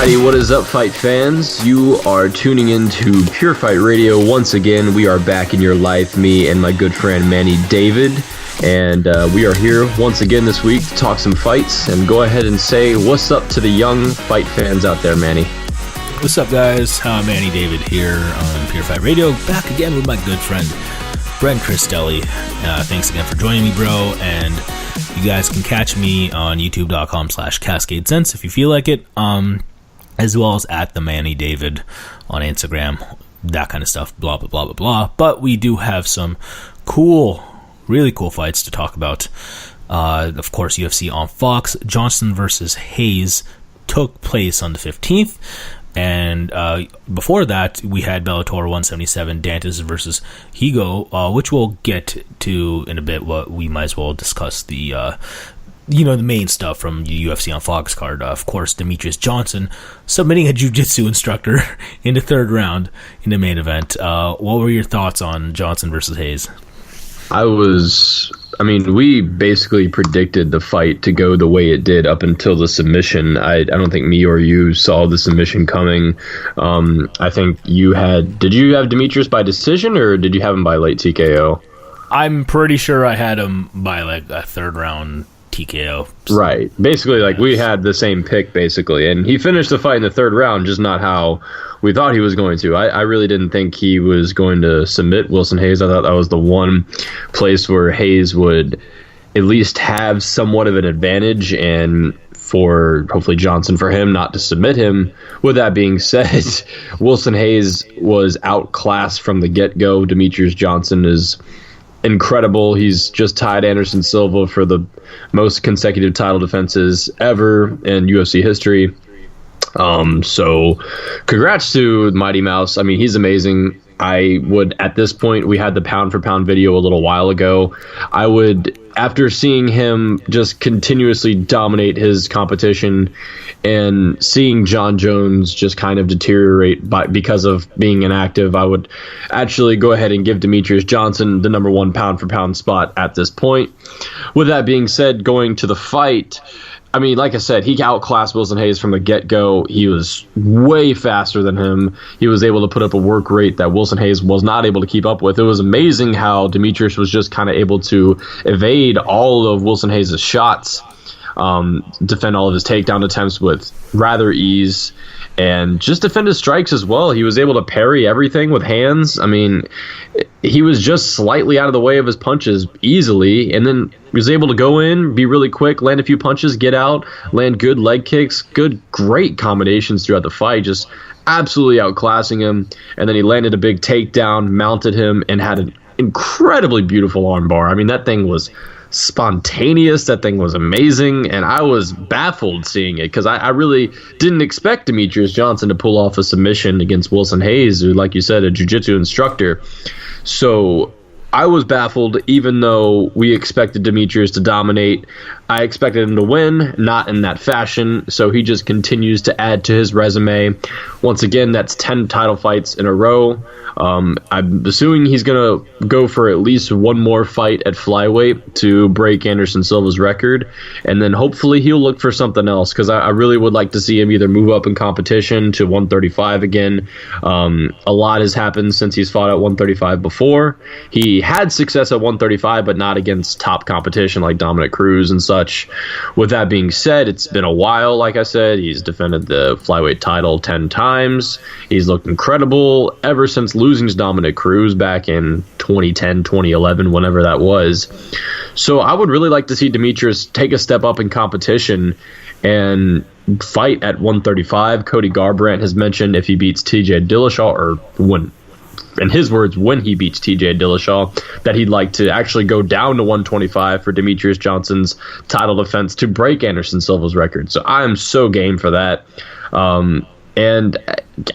Alrighty, what is up, fight fans? You are tuning into Pure Fight Radio once again. We are back in your life, me and my good friend Manny David, and we are here once again this week to talk some fights. And go ahead and say what's up to the young fight fans out there, Manny. What's up, guys? Manny David here on Pure Fight Radio, back again with my good friend Brent Cristelli. Thanks again for joining me, bro. And you guys can catch me on youtube.com/Cascade Sense if you feel like it, as well as at the Manny David on Instagram, that kind of stuff, blah, blah, blah, blah, blah. But we do have some really cool fights to talk about. Of course, UFC on Fox, Johnson versus Reis took place on the 15th. And before that, we had Bellator 177, Dantas versus Higo, which we'll get to in a bit. What we might as well discuss the main stuff from the UFC on Fox card. Of course, Demetrious Johnson submitting a jiu-jitsu instructor in the third round in the main event. What were your thoughts on Johnson versus Reis? We basically predicted the fight to go the way it did up until the submission. I don't think me or you saw the submission coming. I think did you have Demetrious by decision, or did you have him by late TKO? I'm pretty sure I had him by like a third round TKO. So. Right. Basically, we had the same pick, basically. And he finished the fight in the third round, just not how we thought he was going to. I really didn't think he was going to submit Wilson Reis. I thought that was the one place where Reis would at least have somewhat of an advantage, and for hopefully Johnson, for him not to submit him. With that being said, Wilson Reis was outclassed from the get-go. Demetrious Johnson is incredible. He's just tied Anderson Silva for the most consecutive title defenses ever in UFC history. So congrats to Mighty Mouse. He's amazing. I would, at this point, we had the pound for pound video a little while ago. I would, after seeing him just continuously dominate his competition and seeing John Jones just kind of deteriorate because of being inactive, I would actually go ahead and give Demetrious Johnson the number one pound for pound spot at this point. With that being said, going to the fight, like I said, he outclassed Wilson Reis from the get-go. He was way faster than him. He was able to put up a work rate that Wilson Reis was not able to keep up with. It was amazing how Demetrious was just kind of able to evade all of Wilson Reis' shots, defend all of his takedown attempts with rather ease, and just defend his strikes as well. He was able to parry everything with hands. He was just slightly out of the way of his punches easily, and then he was able to go in, be really quick, land a few punches, get out, land good leg kicks, great combinations throughout the fight, just absolutely outclassing him. And then he landed a big takedown, mounted him, and had an incredibly beautiful armbar. That thing was spontaneous. That thing was amazing, and I was baffled seeing it because I really didn't expect Demetrious Johnson to pull off a submission against Wilson Reis, who, like you said, a jiu-jitsu instructor. So I was baffled, even though we expected Demetrious to dominate. I expected him to win, not in that fashion, so he just continues to add to his resume. Once again, that's 10 title fights in a row. I'm assuming he's going to go for at least one more fight at flyweight to break Anderson Silva's record, and then hopefully he'll look for something else, because I really would like to see him either move up in competition to 135 again. A lot has happened since he's fought at 135 before. He had success at 135, but not against top competition like Dominic Cruz and such. With that being said, it's been a while. Like I said, he's defended the flyweight title 10 times. He's looked incredible ever since losing to Dominic Cruz back in 2010, 2011, whenever that was. So I would really like to see Demetrious take a step up in competition and fight at 135. Cody Garbrandt has mentioned if he beats TJ Dillashaw, or in his words, when he beats TJ Dillashaw, that he'd like to actually go down to 125 for Demetrious Johnson's title defense to break Anderson Silva's record. So I'm so game for that. And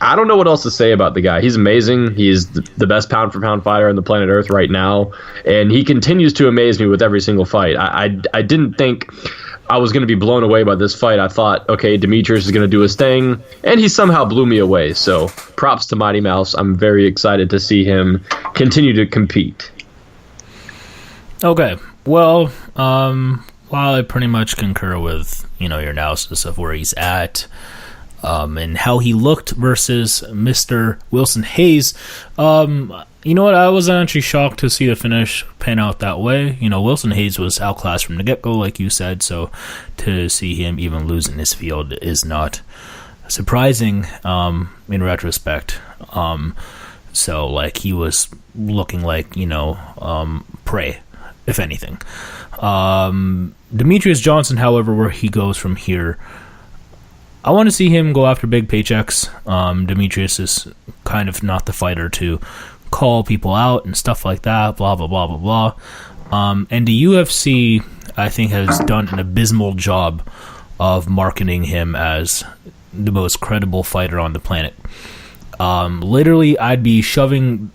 I don't know what else to say about the guy. He's amazing. He's the best pound-for-pound fighter on the planet Earth right now, and he continues to amaze me with every single fight. I didn't think I was going to be blown away by this fight. I thought, okay, Demetrious is going to do his thing, and he somehow blew me away. So props to Mighty Mouse. I'm very excited to see him continue to compete. Okay, well, while I pretty much concur with your analysis of where he's at, and how he looked versus Mr. Wilson Hayes. You know what? I was actually shocked to see the finish pan out that way. You know, Wilson Hayes was outclassed from the get-go, like you said, so to see him even lose in this field is not surprising in retrospect. So, like, he was looking like, prey, if anything. Demetrious Johnson, however, where he goes from here, I want to see him go after big paychecks. Demetrious is kind of not the fighter to call people out and stuff like that, blah, blah, blah, blah, blah. And the UFC, I think, has done an abysmal job of marketing him as the most credible fighter on the planet. Literally, I'd be shoving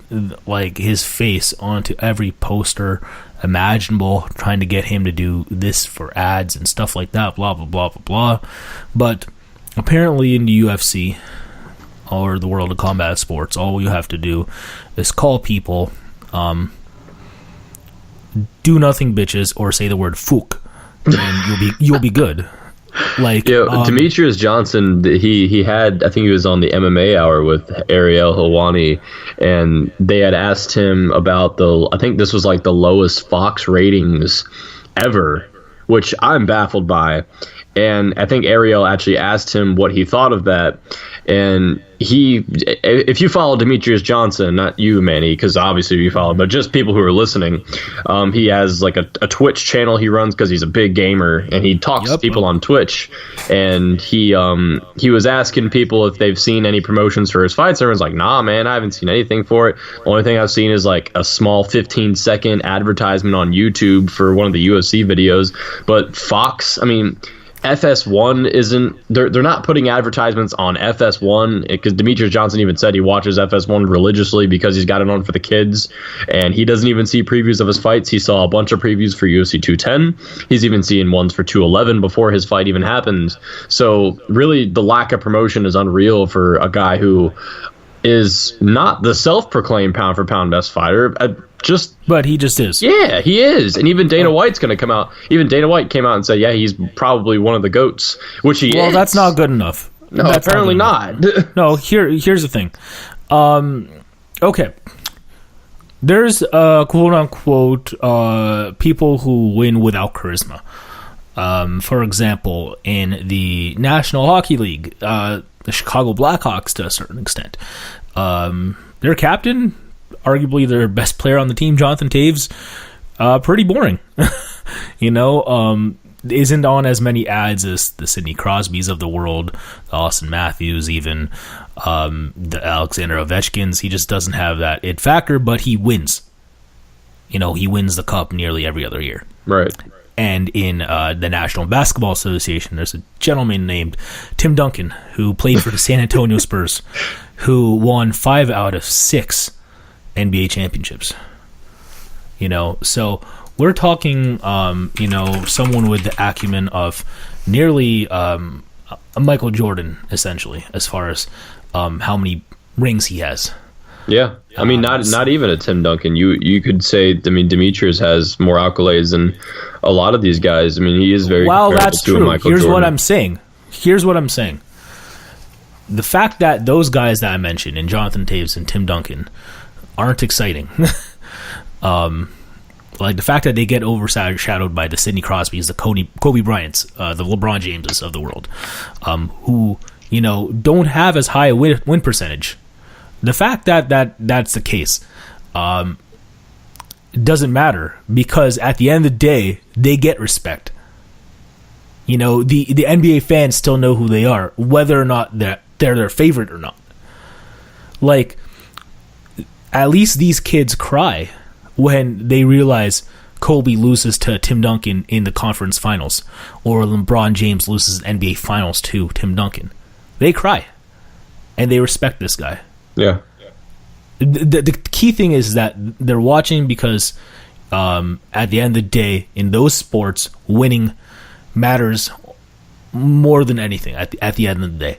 like his face onto every poster imaginable, trying to get him to do this for ads and stuff like that, blah, blah, blah, blah, blah. But apparently in the UFC, or the world of combat sports, all you have to do is call people, do nothing bitches, or say the word "fook," and you'll be good. Like, Demetrious Johnson, he had, I think he was on the MMA Hour with Ariel Helwani, and they had asked him about I think this was like the lowest Fox ratings ever, which I'm baffled by. And I think Ariel actually asked him what he thought of that. And if you follow Demetrious Johnson, not you, Manny, because obviously you follow, but just people who are listening, he has like a Twitch channel he runs because he's a big gamer, and he talks to people on Twitch. And he was asking people if they've seen any promotions for his fights. Everyone's like, nah, man, I haven't seen anything for it. The only thing I've seen is like a small 15-second advertisement on YouTube for one of the UFC videos. But Fox, I mean, FS1 isn't, they're not putting advertisements on FS1, because Demetrious Johnson even said he watches FS1 religiously because he's got it on for the kids, and he doesn't even see previews of his fights. He saw a bunch of previews for UFC 210. He's even seen ones for 211 before his fight even happened. So really the lack of promotion is unreal for a guy who is not the self-proclaimed pound for pound best fighter. But he just is. Yeah, he is. And even Dana White's going to come out. Even Dana White came out and said, yeah, he's probably one of the GOATs, which he is. Well, that's not good enough. No, that's apparently not. No, here's the thing. Okay. There's quote-unquote people who win without charisma. For example, in the National Hockey League, the Chicago Blackhawks, to a certain extent, their captain, arguably their best player on the team, Jonathan Toews, pretty boring. Isn't on as many ads as the Sidney Crosbys of the world, the Austin Matthews, even the Alexander Ovechkins. He just doesn't have that it factor, but he wins. He wins the cup nearly every other year. Right. And in the National Basketball Association, there's a gentleman named Tim Duncan who played for the San Antonio Spurs, who won 5 out of 6 NBA championships. So we're talking, someone with the acumen of nearly a Michael Jordan, essentially, as far as how many rings he has. Yeah, I mean, not even a Tim Duncan. You could say, I mean, Demetrious has more accolades than a lot of these guys. I mean, he is very comparable that's to true. Michael Here's Jordan. what I'm saying. The fact that those guys that I mentioned, and Jonathan Toews and Tim Duncan, aren't exciting. Like the fact that they get overshadowed by the Sidney Crosbys, the Kobe Bryants, the LeBron Jameses of the world, who don't have as high a win percentage. The fact that that's the case doesn't matter, because at the end of the day, they get respect. The NBA fans still know who they are, whether or not they're their favorite or not. Like, at least these kids cry when they realize Kobe loses to Tim Duncan in the conference finals, or LeBron James loses NBA finals to Tim Duncan. They cry, and they respect this guy. Yeah. The key thing is that they're watching because at the end of the day, in those sports, winning matters more than anything at the end of the day.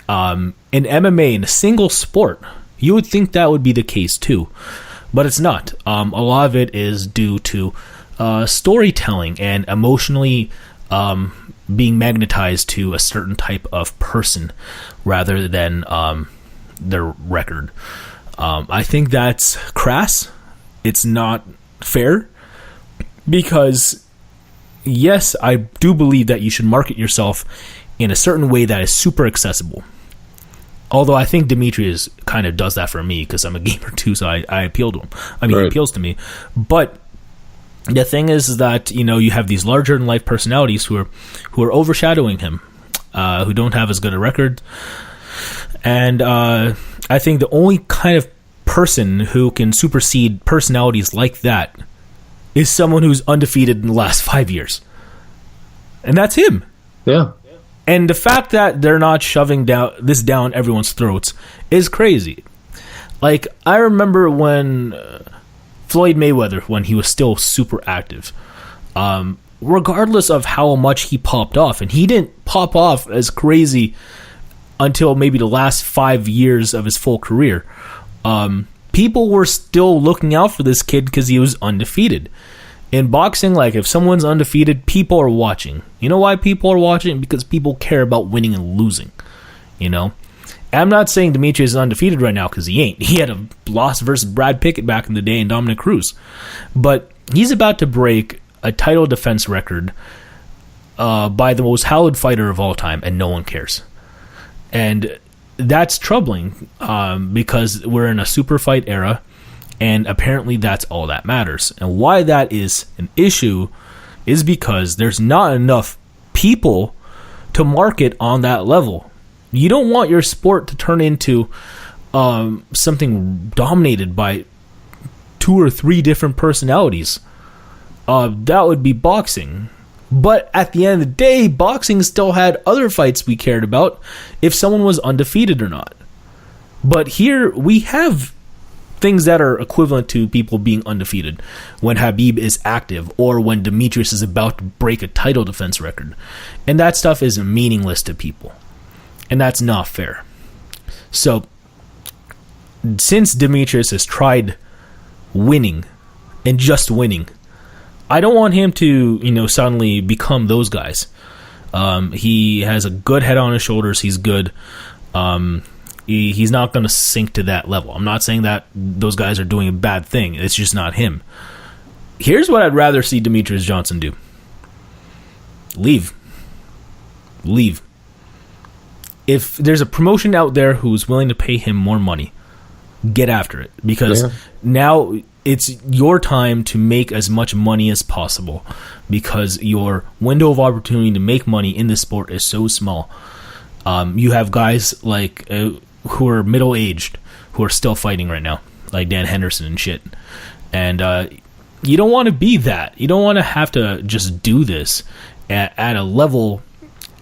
In MMA, in a single sport, you would think that would be the case too, but it's not. A lot of it is due to storytelling and emotionally being magnetized to a certain type of person rather than their record. I think that's crass. It's not fair because, yes, I do believe that you should market yourself in a certain way that is super accessible. Although I think Demetrious kind of does that for me because I'm a gamer too, so I appeal to him. I mean, He appeals to me. But the thing is that, you have these larger-than-life personalities who are overshadowing him, who don't have as good a record. And I think the only kind of person who can supersede personalities like that is someone who's undefeated in the last 5 years. And that's him. Yeah. And the fact that they're not shoving this down everyone's throats is crazy. Like, I remember when Floyd Mayweather, when he was still super active, regardless of how much he popped off, and he didn't pop off as crazy until maybe the last 5 years of his full career, people were still looking out for this kid because he was undefeated. In boxing, like, if someone's undefeated, people are watching. You know why people are watching? Because people care about winning and losing. I'm not saying Demetrious is undefeated right now because he ain't. He had a loss versus Brad Pickett back in the day and Dominic Cruz. But he's about to break a title defense record by the most hallowed fighter of all time, and no one cares. And that's troubling because we're in a super fight era, and apparently that's all that matters. And why that is an issue is because there's not enough people to market on that level. You don't want your sport to turn into something dominated by 2 or 3 different personalities. That would be boxing. But at the end of the day, boxing still had other fights we cared about if someone was undefeated or not. But here we have things that are equivalent to people being undefeated when Khabib is active or when Demetrious is about to break a title defense record. And that stuff is meaningless to people. And that's not fair. So, since Demetrious has tried winning and just winning, I don't want him to, suddenly become those guys. He has a good head on his shoulders. He's good. He's not going to sink to that level. I'm not saying that those guys are doing a bad thing. It's just not him. Here's what I'd rather see Demetrious Johnson do. Leave. If there's a promotion out there who's willing to pay him more money, get after it. Because now it's your time to make as much money as possible. Because your window of opportunity to make money in this sport is so small. You have guys like who are middle-aged who are still fighting right now, like Dan Henderson and shit. And you don't want to be that. You don't want to have to just do this at a level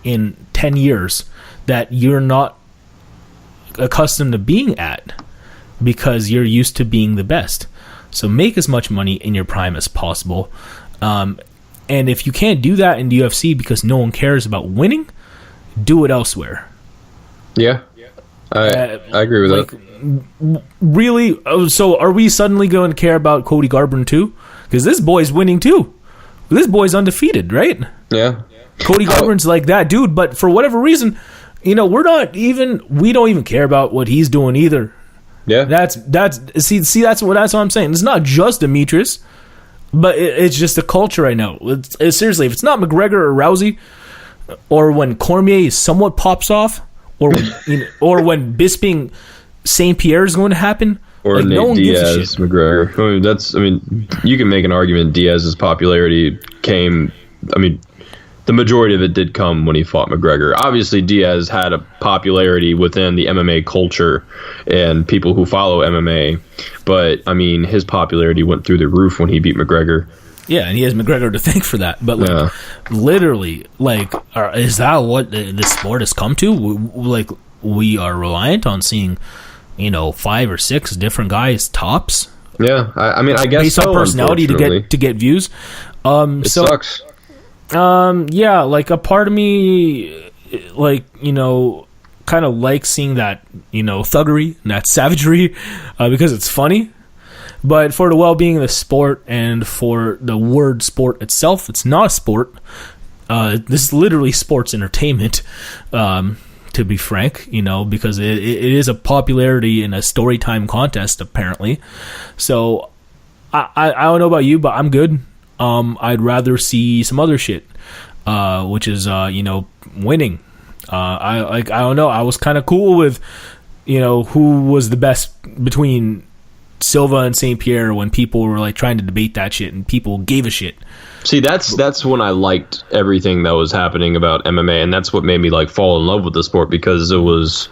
in 10 years that you're not accustomed to being at because you're used to being the best. So make as much money in your prime as possible. And if you can't do that in the UFC because no one cares about winning, do it elsewhere. Yeah, I agree with that. Really? So are we suddenly going to care about Cody Garbrandt too? Because this boy's winning too. This boy's undefeated, right? Yeah. Cody Garbrandt's like that dude, but for whatever reason, we don't even care about what he's doing either. Yeah. That's what I'm saying. It's not just Demetrious, but it's just the culture right now. It's seriously, if it's not McGregor or Rousey, or when Cormier somewhat pops off, or when, or when Bisping St-Pierre is going to happen, or like, Nate no one Diaz, gives a shit. McGregor. You can make an argument Diaz's popularity came. The majority of it did come when he fought McGregor. Obviously, Diaz had a popularity within the MMA culture and people who follow MMA, but his popularity went through the roof when he beat McGregor. Yeah, and he has McGregor to thank for that. But literally, is that what the sport has come to? We are reliant on seeing, 5 or 6 different guys tops. Yeah, I guess based on personality to get views. It sucks. A part of me, kind of like seeing that, thuggery and that savagery, because it's funny. But for the well-being of the sport and for the word sport itself, it's not a sport. This is literally sports entertainment, to be frank, because it is a popularity in a story time contest, apparently. So I don't know about you, but I'm good. I'd rather see some other shit, which is, winning. I don't know. I was kind of cool with, who was the best between Silva and St-Pierre when people were like trying to debate that shit and people gave a shit. See, that's when I liked everything that was happening about MMA, and that's what made me like fall in love with the sport, because it was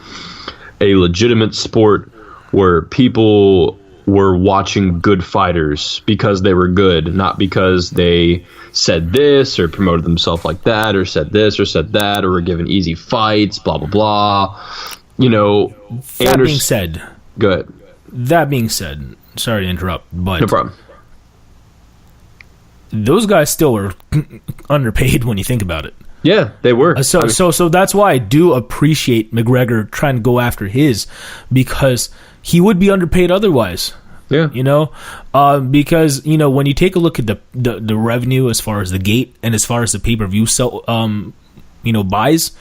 a legitimate sport where people were watching good fighters because they were good, not because they said this or promoted themselves like that or said this or said that or were given easy fights, blah blah blah. That being said, go ahead. That being said, sorry to interrupt, but no problem. Those guys still were underpaid when you think about it. Yeah, they were. So that's why I do appreciate McGregor trying to go after his, because he would be underpaid otherwise. Yeah. Because when you take a look at the revenue as far as the gate and as far as the pay-per-view buys,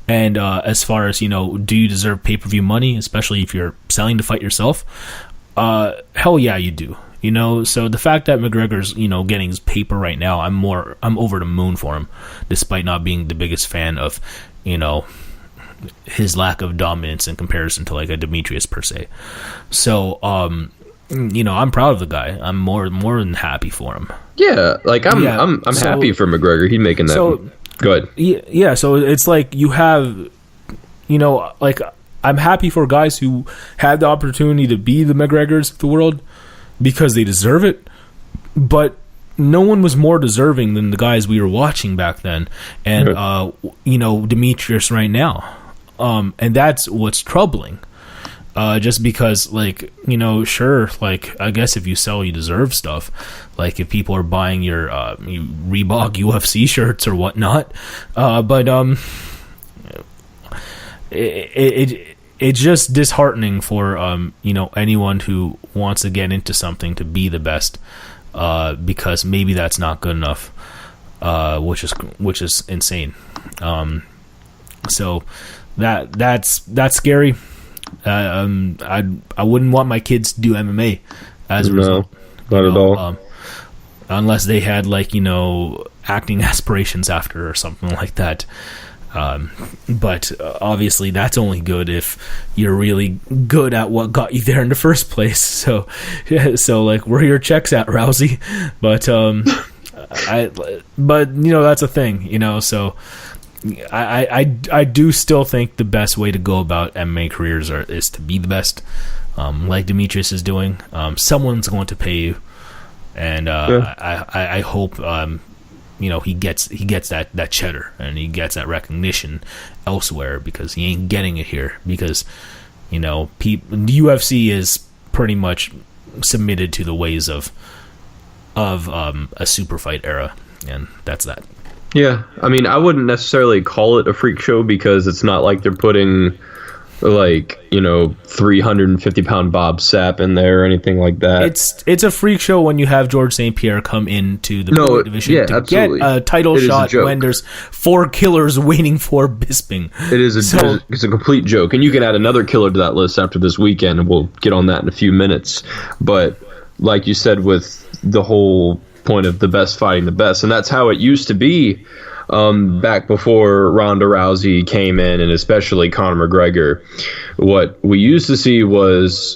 and as far as do you deserve pay-per-view money, especially if you're selling to fight yourself? Hell yeah, you do. So the fact that McGregor's, getting his paper right now, I'm over the moon for him, despite not being the biggest fan of, his lack of dominance in comparison to like a Demetrious per se. So, I'm proud of the guy. I'm more than happy for him. Yeah, like I'm happy for McGregor. He's making that. So, go ahead. Yeah, so it's like you have, like I'm happy for guys who had the opportunity to be the McGregors of the world, because they deserve it, but no one was more deserving than the guys we were watching back then, and Demetrious right now, and that's what's troubling. Just because, like, sure, like, I guess if you sell, you deserve stuff. Like, if people are buying your Reebok UFC shirts or whatnot, but it's just disheartening for anyone who wants to get into something to be the best, because maybe that's not good enough, which is insane. So that's scary. I wouldn't want my kids to do MMA as a result. Not at all. Unless they had acting aspirations after or something like that. But obviously that's only good if you're really good at what got you there in the first place. So like, where are your checks at, Rousey? But that's a thing, so I do still think the best way to go about MMA careers is to be the best, like Demetrious is doing. Someone's going to pay you, and I hope he gets that cheddar and he gets that recognition elsewhere, because he ain't getting it here, because the UFC is pretty much submitted to the ways of a super fight era, and that's that. Yeah, I mean, I wouldn't necessarily call it a freak show, because it's not like they're putting 350-pound Bob Sapp in there or anything like that. It's a freak show when you have George St-Pierre come into the weight division to absolutely. Get a title shot when there's 4 killers waiting for Bisping. It's a complete joke, and you can add another killer to that list after this weekend, and we'll get on that in a few minutes. But like you said, with the whole point of the best fighting the best, and that's how it used to be back before Ronda Rousey came in, and especially Conor McGregor. What we used to see was,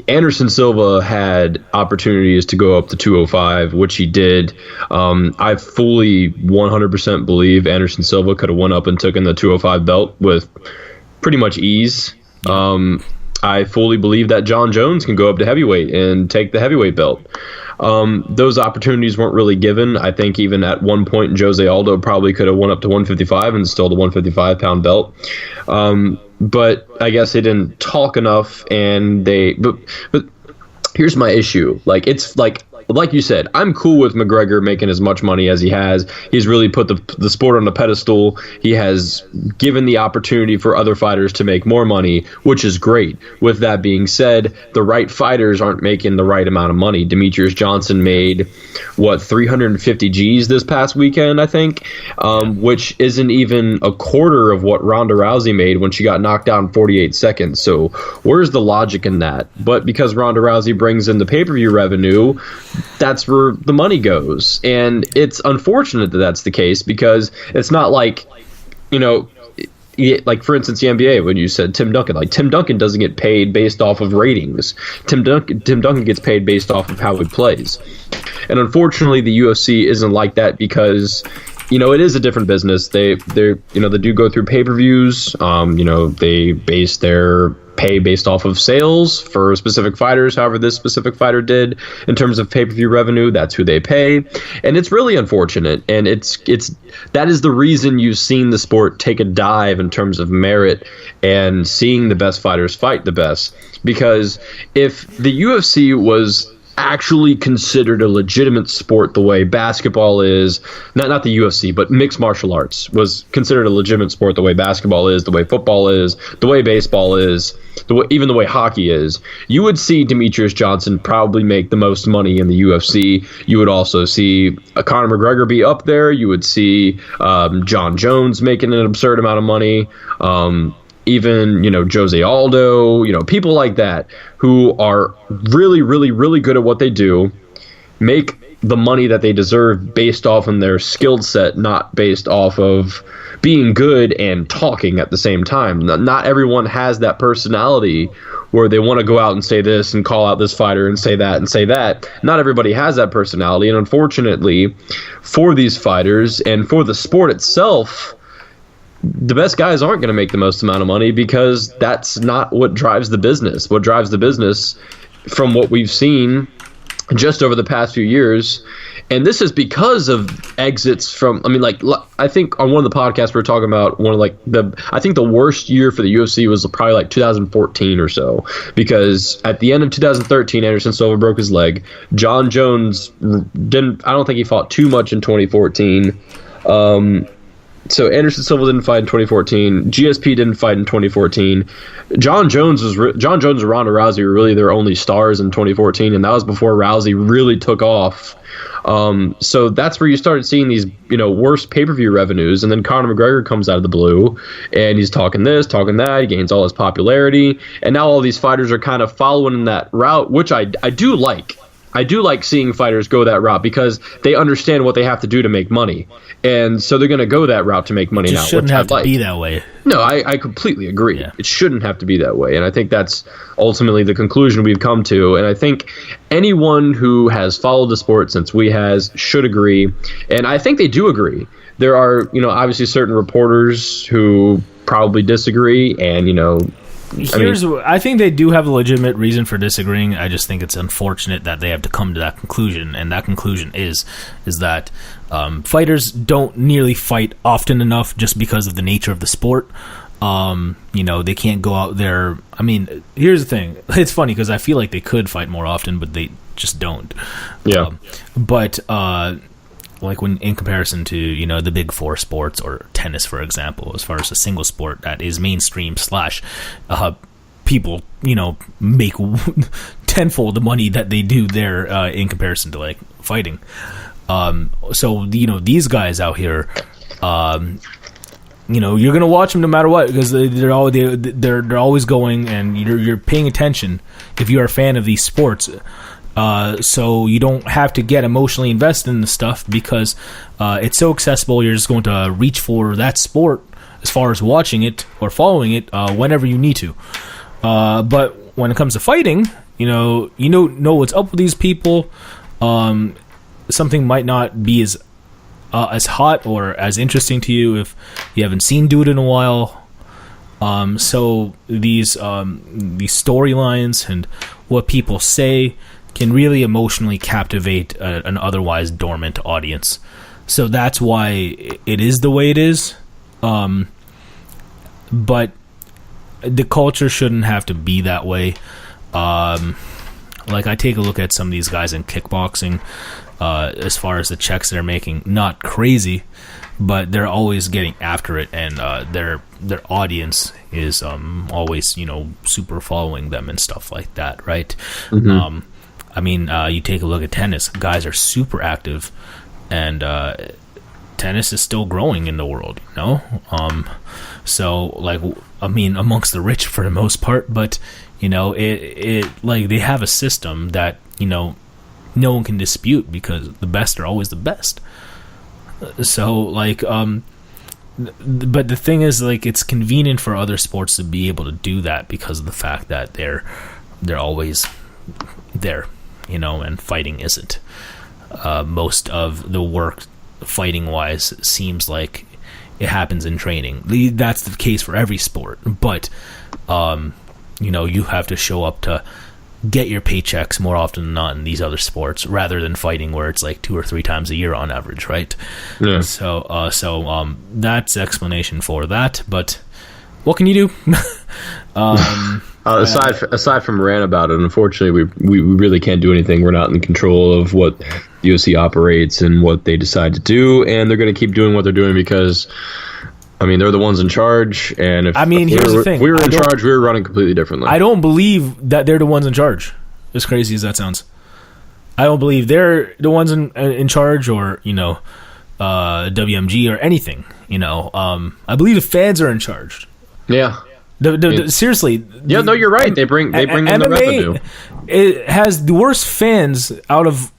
Anderson Silva had opportunities to go up to 205, which he did. I fully 100% believe Anderson Silva could have went up and taken the 205 belt with pretty much ease. I fully believe that John Jones can go up to heavyweight and take the heavyweight belt. Those opportunities weren't really given. I think even at one point, Jose Aldo probably could have went up to 155 and still the 155-pound belt. But I guess they didn't talk enough, and but here's my issue. Like, it's like like you said, I'm cool with McGregor making as much money as he has. He's really put the sport on the pedestal. He has given the opportunity for other fighters to make more money, which is great. With that being said, the right fighters aren't making the right amount of money. Demetrious Johnson made, 350 G's this past weekend, I think, which isn't even a quarter of what Ronda Rousey made when she got knocked out in 48 seconds. So where's the logic in that? But because Ronda Rousey brings in the pay-per-view revenue, that's where the money goes. And it's unfortunate that that's the case, because it's not like, like for instance, the NBA, when you said Tim Duncan, like Tim Duncan doesn't get paid based off of ratings. Tim Duncan gets paid based off of how he plays. And unfortunately, the UFC isn't like that, because it is a different business. They do go through pay-per-views. They base their pay based off of sales for specific fighters. However, this specific fighter did in terms of pay-per-view revenue. That's who they pay, and it's really unfortunate. And that is the reason you've seen the sport take a dive in terms of merit and seeing the best fighters fight the best. Because if the UFC was actually considered a legitimate sport the way basketball is, not the UFC, but mixed martial arts was considered a legitimate sport the way basketball is, the way football is, the way baseball is, even the way hockey is, you would see Demetrious Johnson probably make the most money in the UFC. You would also see Conor McGregor be up there. You would see John Jones making an absurd amount of money. Even, Jose Aldo, people like that who are really, really, really good at what they do, make the money that they deserve based off of their skill set, not based off of being good and talking at the same time. Not everyone has that personality where they want to go out and say this and call out this fighter and say that and say that. Not everybody has that personality. And unfortunately, for these fighters and for the sport itself, the best guys aren't going to make the most amount of money, because that's not what drives the business. What drives the business, from what we've seen just over the past few years, and this is because of exits from, I think on one of the podcasts we were talking about I think the worst year for the UFC was probably like 2014 or so, because at the end of 2013, Anderson Silva broke his leg. John Jones I don't think he fought too much in 2014. So Anderson Silva didn't fight in 2014. GSP didn't fight in 2014. John Jones and Ronda Rousey were really their only stars in 2014, and that was before Rousey really took off. So that's where you started seeing these, worst pay-per-view revenues, and then Conor McGregor comes out of the blue, and he's talking this, talking that. He gains all his popularity, and now all these fighters are kind of following in that route, which I do like. I do like seeing fighters go that route, because they understand what they have to do to make money. And so they're going to go that route to make money now. It shouldn't have to be that way. No, I completely agree. Yeah. It shouldn't have to be that way. And I think that's ultimately the conclusion we've come to. And I think anyone who has followed the sport since we has should agree. And I think they do agree. There are, obviously certain reporters who probably disagree, and, I think they do have a legitimate reason for disagreeing. I just think it's unfortunate that they have to come to that conclusion, and that conclusion is that fighters don't nearly fight often enough just because of the nature of the sport. They can't go out there. Here's the thing. It's funny because I feel like they could fight more often, but they just don't. Yeah. Like when in comparison to, the big four sports or tennis, for example, as far as a single sport that is mainstream / people, make tenfold the money that they do there in comparison to like fighting. So, these guys out here, you're going to watch them no matter what, because they're always going, and you're paying attention if you're a fan of these sports. So you don't have to get emotionally invested in the stuff, because it's so accessible. You're just going to reach for that sport as far as watching it or following it whenever you need to. But when it comes to fighting, know what's up with these people. Something might not be as hot or as interesting to you if you haven't seen dude in a while. So these storylines and what people say can really emotionally captivate an otherwise dormant audience. So that's why it is the way it is. But the culture shouldn't have to be that way. like I take a look at some of these guys in kickboxing, as far as the checks they're making, not crazy, but they're always getting after it, and their audience is always, you know, super following them and stuff like that, right? Mm-hmm. I mean, you take a look at tennis, guys are super active, and tennis is still growing in the world, you know? So, like, I mean, amongst the rich for the most part, but, you know, it like, they have a system that, you know, no one can dispute, because the best are always the best. So, like, but the thing is, like, it's convenient for other sports to be able to do that because of the fact that they're always there, you know, and fighting isn't. Most of the work, fighting-wise, seems like it happens in training. That's the case for every sport, but, you know, you have to show up to get your paychecks more often than not in these other sports, rather than fighting where it's like 2 or 3 times a year on average, right? Yeah. So that's the explanation for that. But what can you do? Aside from rant about it, unfortunately, we really can't do anything. We're not in control of what the UFC operates and what they decide to do, and they're going to keep doing what they're doing because, I mean, they're the ones in charge, and if here's the thing. We were in charge, we were running completely differently. I don't believe that they're the ones in charge, as crazy as that sounds. I don't believe they're the ones in charge, or, you know, WMG or anything, you know. I believe the fans are in charge. Yeah. Seriously. Yeah, no, you're right. They bring in MMA, the revenue. It has the worst fans out of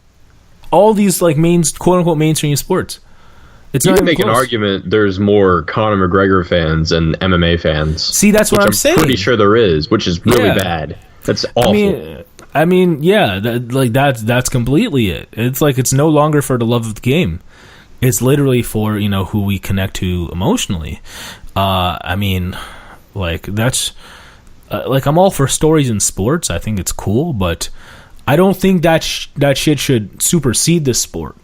all these, like, quote-unquote mainstream sports. It's you can make an argument there's more Conor McGregor fans and MMA fans. See, that's what I'm saying. Pretty sure there is, which is really bad. That's awful. I mean, yeah, that's completely it. It's like, it's no longer for the love of the game. It's literally for, you know, who we connect to emotionally. I mean, like, that's like, I'm all for stories in sports. I think it's cool, but I don't think that shit should supersede this sport.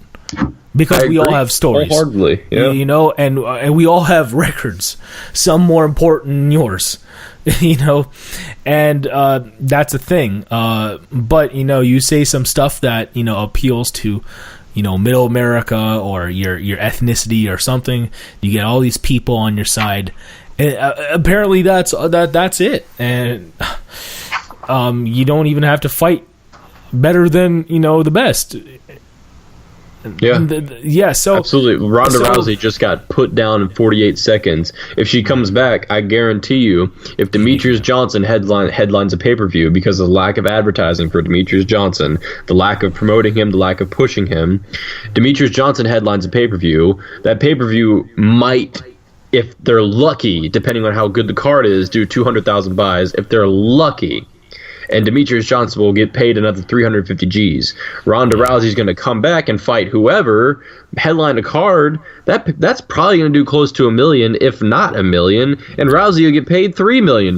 Because we all have stories, wholeheartedly, yeah. You know, and we all have records, some more important than yours, you know, and that's a thing. But, you know, you say some stuff that, you know, appeals to, you know, middle America or your ethnicity or something. You get all these people on your side, and apparently that's it. And you don't even have to fight better than, you know, the best. Yeah. So absolutely. Ronda Rousey just got put down in 48 seconds. If she comes back, I guarantee you, if Demetrious Johnson headlines a pay-per-view, because of the lack of advertising for Demetrious Johnson, the lack of promoting him, the lack of pushing him, Demetrious Johnson headlines a pay-per-view. That pay-per-view might, if they're lucky, depending on how good the card is, do 200,000 buys. If they're lucky. And Demetrious Johnson will get paid another 350 G's. Ronda Rousey's going to come back and fight whoever, headline a card. That's probably going to do close to $1 million, if not $1 million. And Rousey will get paid $3 million.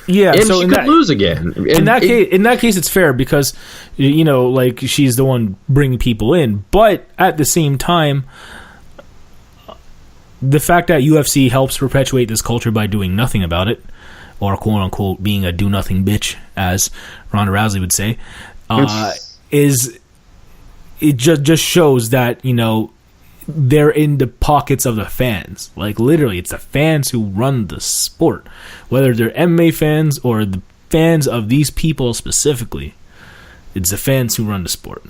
Yeah, and so she could lose again. In that case, it's fair because, you know, like, she's the one bringing people in. But at the same time, the fact that UFC helps perpetuate this culture by doing nothing about it, or quote-unquote being a do-nothing bitch, as Ronda Rousey would say, is it just shows that, you know, they're in the pockets of the fans. Like, literally, it's the fans who run the sport. Whether they're MMA fans or the fans of these people specifically, it's the fans who run the sport.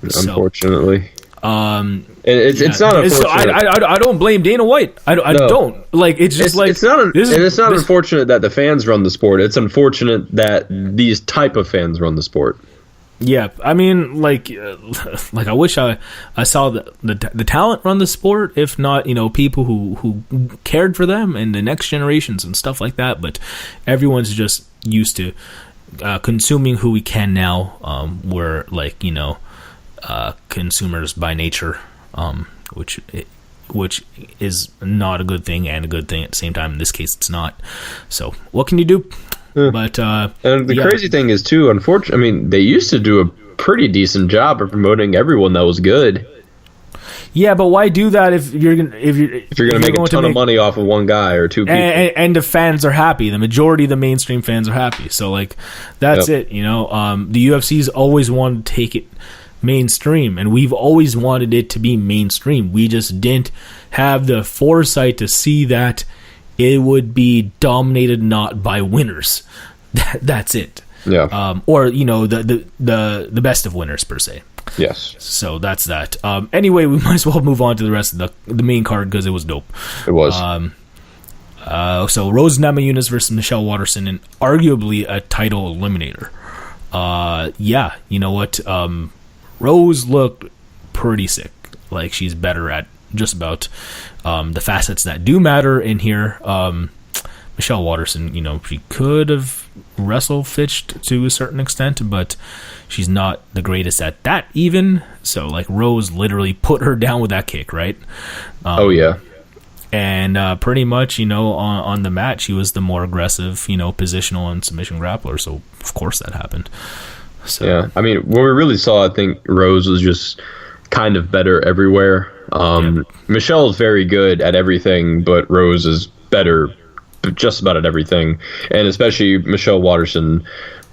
Unfortunately. It's not unfortunate. I don't blame Dana White. I don't. Like, it's just it's not unfortunate that the fans run the sport. It's unfortunate that these type of fans run the sport. Yeah, I mean, like I wish I saw the talent run the sport. If not, you know, people who cared for them and the next generations and stuff like that. But everyone's just used to consuming who we can now. We're, like, you know, consumers by nature, which is not a good thing and a good thing at the same time. In this case, it's not. So what can you do? But and the crazy thing is too, unfortunately, I mean, they used to do a pretty decent job of promoting everyone that was good. Yeah, but why do that if you're gonna make a ton of money off of one guy or two people, and the fans are happy? The majority of the mainstream fans are happy. So like, that's it. The UFC's always wanted to take it mainstream, and we've always wanted it to be mainstream. We just didn't have the foresight to see that it would be dominated not by winners. That's it. Yeah. Or the best of winners per se. Yes. So that's that. Anyway, we might as well move on to the rest of the main card because it was dope. It was. So Rose Namajunas versus Michelle Waterson, and arguably a title eliminator. Yeah, you know what? Rose looked pretty sick. Like, she's better at just about the facets that do matter in here. Michelle Waterson, she could have wrestle-fitched to a certain extent, but she's not the greatest at that even. So, like, Rose literally put her down with that kick, right? Oh, yeah. And pretty much, on the mat, she was the more aggressive, positional and submission grappler. So, of course, that happened. So, yeah, I mean, when we really saw, I think Rose was just kind of better everywhere. Michelle is very good at everything, but Rose is better just about at everything. And especially Michelle Waterson,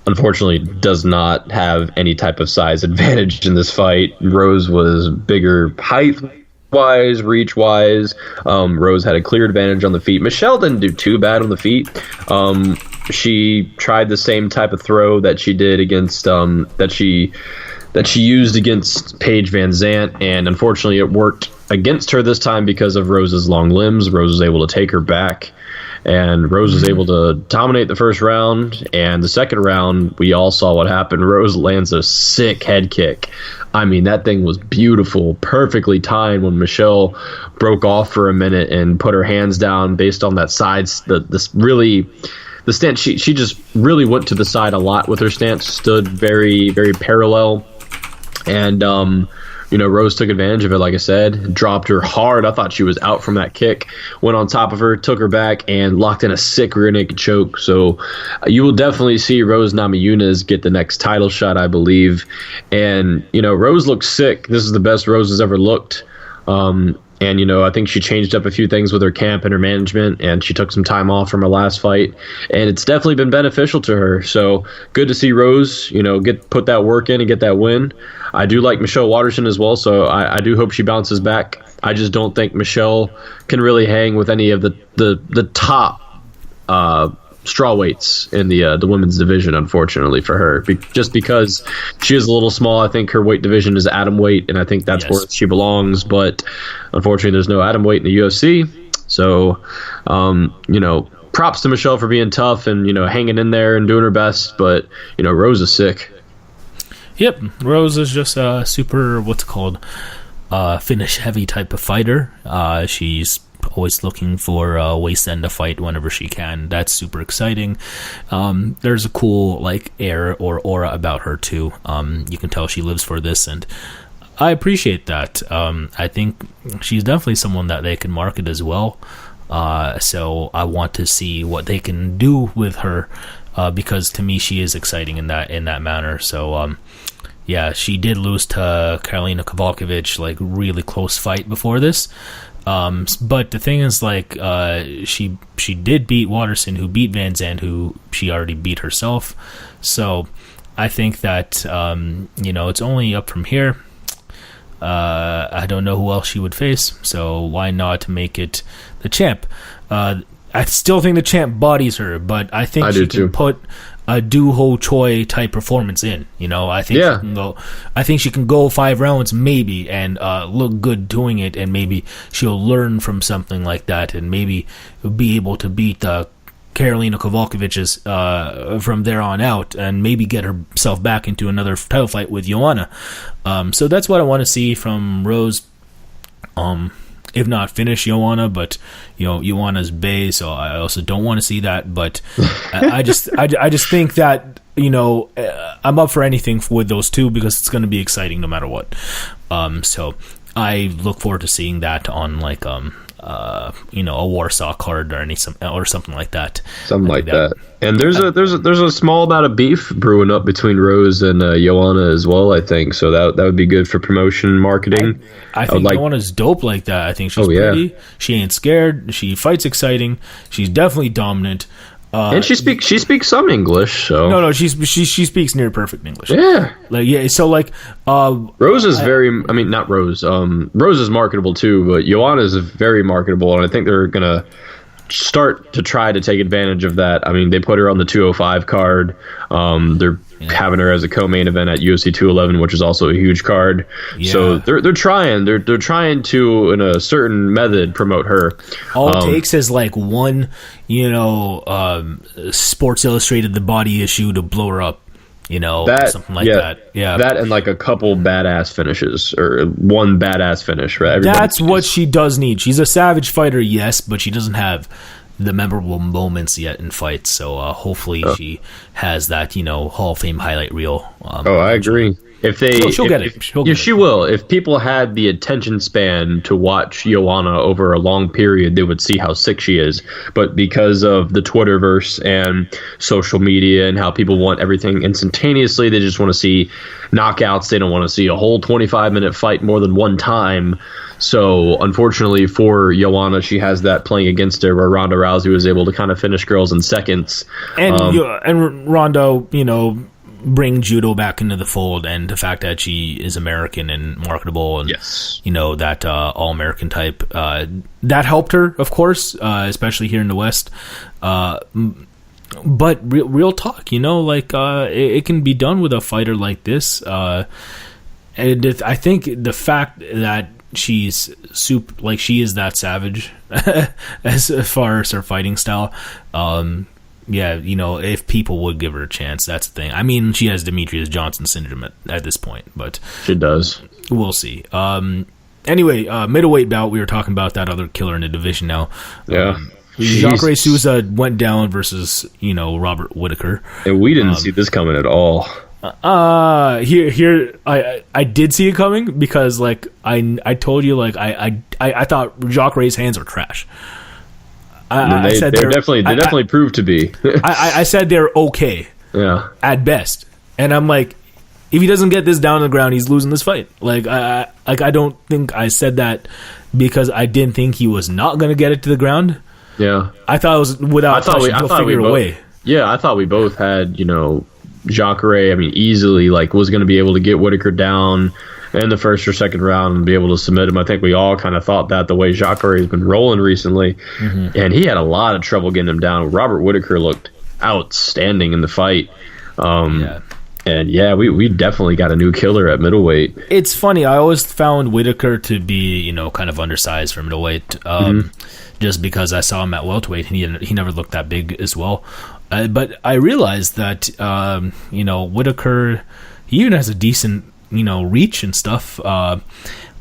unfortunately, does not have any type of size advantage in this fight. Rose was bigger height-wise, reach-wise. Rose had a clear advantage on the feet. Michelle didn't do too bad on the feet. She tried the same type of throw that she did against that she used against Paige Van Zandt, and unfortunately it worked against her this time because of Rose's long limbs. Rose was able to take her back, and Rose was able to dominate the first round. And the second round, we all saw what happened. Rose lands a sick head kick. I mean, that thing was beautiful, perfectly timed when Michelle broke off for a minute and put her hands down based on that side. The stance, she just really went to the side a lot with her stance, stood very, very parallel. And, Rose took advantage of it, like I said, dropped her hard. I thought she was out from that kick, went on top of her, took her back, and locked in a sick rear naked choke. So you will definitely see Rose Namajunas get the next title shot, I believe. And, Rose looks sick. This is the best Rose has ever looked. And, I think she changed up a few things with her camp and her management, and she took some time off from her last fight, and it's definitely been beneficial to her. So good to see Rose, put that work in and get that win. I do like Michelle Waterson as well, so I do hope she bounces back. I just don't think Michelle can really hang with any of the top straw weights in the women's division, unfortunately for her, just because she is a little small. I think her weight division is atom weight, and I think that's where she belongs, but unfortunately there's no atom weight in the UFC. So props to Michelle for being tough and hanging in there and doing her best, but Rose is sick. Yep, Rose is just a super finish heavy type of fighter. She's always looking for ways to end a fight whenever she can. That's super exciting. There's a cool air or aura about her too. You can tell she lives for this, and I appreciate that. I think she's definitely someone that they can market as well. So I want to see what they can do with her, because to me she is exciting in that manner. So yeah, she did lose to Karolina Kowalkiewicz, really close fight before this. But the thing is, she did beat Waterson, who beat Van Zandt, who she already beat herself. So I think that, it's only up from here. I don't know who else she would face, so why not make it the champ? I still think the champ bodies her, but I think she can put a Do Ho Choi type performance in. I think she can go. I think she can go 5 rounds maybe and look good doing it, and maybe she'll learn from something like that, and maybe be able to beat Karolina Kowalkiewicz from there on out, and maybe get herself back into another title fight with Joanna. So that's what I want to see from Rose. If not finish Joanna, but Joanna's bae, so I also don't want to see that. But I just think that I'm up for anything with those two, because it's going to be exciting no matter what. So I look forward to seeing that on a Warsaw card or something like that. Something like that. And there's a small amount of beef brewing up between Rose and Joanna as well, I think. So that would be good for promotion and marketing. I think Joanna's dope like that. I think she's pretty. She ain't scared. She fights exciting. She's definitely dominant. And she speaks some English, so no, she speaks near perfect English. Yeah, Rose is not Rose. Rose is marketable too, but Joanna is very marketable, and I think they're gonna start to try to take advantage of that. I mean, they put her on the 205 card. They're having her as a co-main event at UFC 211, which is also a huge card. Yeah. So they're trying to, in a certain method, promote her. All it takes is like one, Sports Illustrated The Body issue to blow her up. Something like that. Yeah, that and like a couple badass finishes, or one badass finish, right? That's what she does need. She's a savage fighter, yes, but she doesn't have the memorable moments yet in fights. So hopefully she has that, Hall of Fame highlight reel. I agree. She'll get it. She will. If people had the attention span to watch Joanna over a long period, they would see how sick she is. But because of the Twitterverse and social media and how people want everything instantaneously, they just want to see knockouts. They don't want to see a whole 25-minute fight more than one time. So, unfortunately for Joanna, she has that playing against her, where Ronda Rousey was able to kind of finish girls in seconds. And Ronda, bring judo back into the fold, and the fact that she is American and marketable, and that all-American type, that helped her, of course, especially here in the West. But real talk, it can be done with a fighter like this. And I think the fact that she's she is that savage as far as her fighting style. If people would give her a chance, that's the thing. I mean, she has Demetrious Johnson syndrome at this point, but she does. We'll see. Anyway, middleweight bout. We were talking about that other killer in the division now. Yeah. Jacare Souza went down versus Robert Whittaker, and we didn't see this coming at all. I did see it coming, because I told you, I thought Jacare's hands are trash. They definitely proved to be. I said they're okay. Yeah. At best. And I'm like, if he doesn't get this down on the ground, he's losing this fight. I don't think I said that because I didn't think he was not going to get it to the ground. Yeah. I thought it was without touching, he'll figure it away. Yeah, I thought we both had, Jacare, easily was going to be able to get Whittaker down in the first or second round and be able to submit him. I think we all kind of thought that, the way Jacare has been rolling recently. Mm-hmm. And he had a lot of trouble getting him down. Robert Whittaker looked outstanding in the fight. And we definitely got a new killer at middleweight. It's funny. I always found Whittaker to be, kind of undersized for middleweight, just because I saw him at welterweight and he never looked that big as well. But I realized that, Whittaker, he even has a decent, reach and stuff.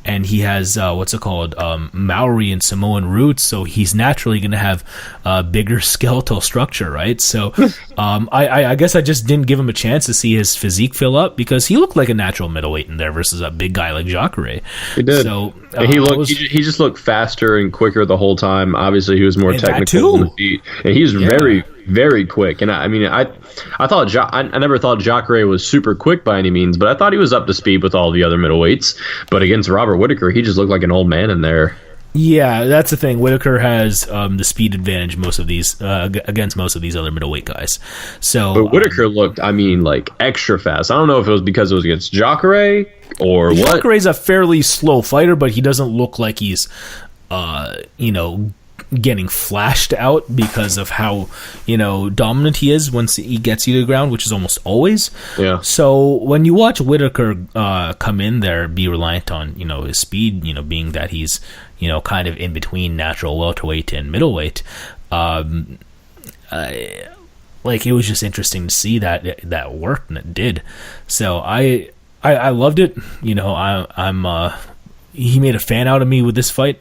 And he has, Maori and Samoan roots, so he's naturally going to have a bigger skeletal structure, right? So I guess I just didn't give him a chance to see his physique fill up, because he looked like a natural middleweight in there versus a big guy like Jacare. He did. So he just looked faster and quicker the whole time. Obviously, he was more technical on the feet, and he's very, very quick. And I thought I never thought Jacare was super quick by any means, but I thought he was up to speed with all the other middleweights. But against Robert Whittaker, he just looked like an old man in there. Yeah, that's the thing. Whittaker has the speed advantage against most of these other middleweight guys. So, but Whittaker looked, extra fast. I don't know if it was because it was against Jacare or what. Jacare's a fairly slow fighter, but he doesn't look like he's, getting flashed out because of how dominant he is once he gets you to the ground, which is almost always. Yeah. So when you watch Whittaker come in there, be reliant on his speed, being that he's kind of in between natural welterweight and middleweight, it was just interesting to see that worked, and it did. So I loved it. I'm he made a fan out of me with this fight.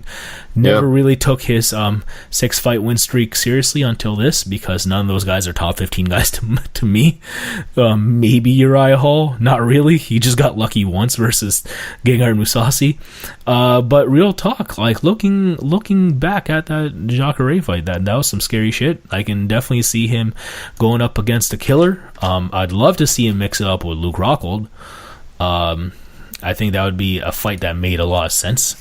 Never really took his 6-fight win streak seriously until this, because none of those guys are top 15 guys to me. Maybe Uriah Hall, not really. He just got lucky once versus Gegard Mousasi. But real talk, like looking back at that Jacare fight, that was some scary shit. I can definitely see him going up against a killer. I'd love to see him mix it up with Luke Rockhold. I think that would be a fight that made a lot of sense.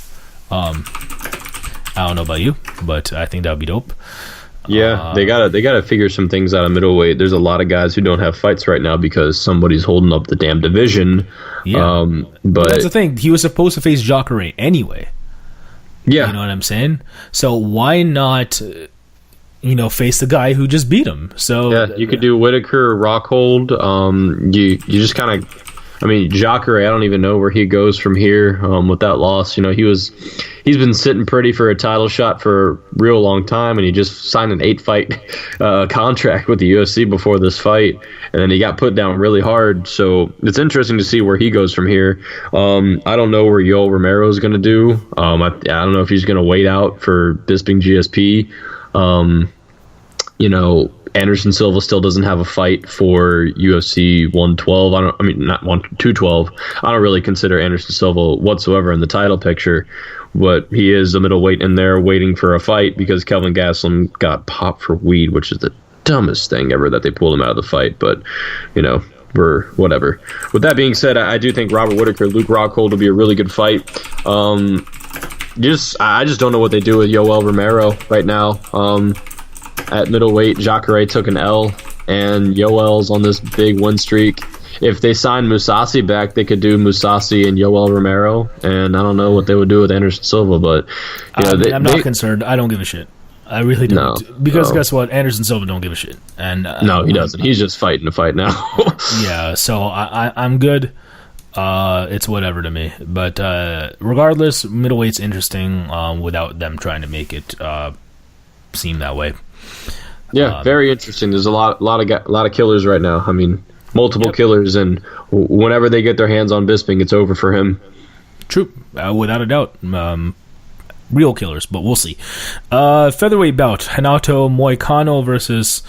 I don't know about you, but I think that would be dope. Yeah, they gotta figure some things out of middleweight. There's a lot of guys who don't have fights right now because somebody's holding up the damn division. Yeah, but that's the thing. He was supposed to face Jacare anyway. Yeah, you know what I'm saying. So why not, face the guy who just beat him? So yeah, you could do Whitaker or Rockhold. You just kind of. I mean, Jacare, I don't even know where he goes from here with that loss. He's been sitting pretty for a title shot for a real long time, and he just signed an 8-fight contract with the UFC before this fight, and then he got put down really hard. So it's interesting to see where he goes from here. I don't know where Yoel Romero is going to do. I don't know if he's going to wait out for Bisping GSP. Anderson Silva still doesn't have a fight for UFC 112. Not 212. I don't really consider Anderson Silva whatsoever in the title picture, but he is a middleweight in there waiting for a fight because Kelvin Gastelum got popped for weed, which is the dumbest thing ever that they pulled him out of the fight. But, we're whatever. With that being said, I do think Robert Whitaker, Luke Rockhold will be a really good fight. I just don't know what they do with Yoel Romero right now. At middleweight, Jacare took an L, and Yoel's on this big win streak. If they sign Mousasi back, they could do Mousasi and Yoel Romero, and I don't know what they would do with Anderson Silva, but I'm not concerned. I don't give a shit. I really don't. Because guess what? Anderson Silva don't give a shit. And no, he doesn't. He's just fighting to fight now. Yeah, so I'm good. It's whatever to me. But regardless, middleweight's interesting without them trying to make it seem that way. Yeah, very interesting. There's a lot of killers right now. I mean, multiple killers, and whenever they get their hands on Bisping, it's over for him. True, without a doubt. Real killers, but we'll see. Featherweight bout: Renato Moicano versus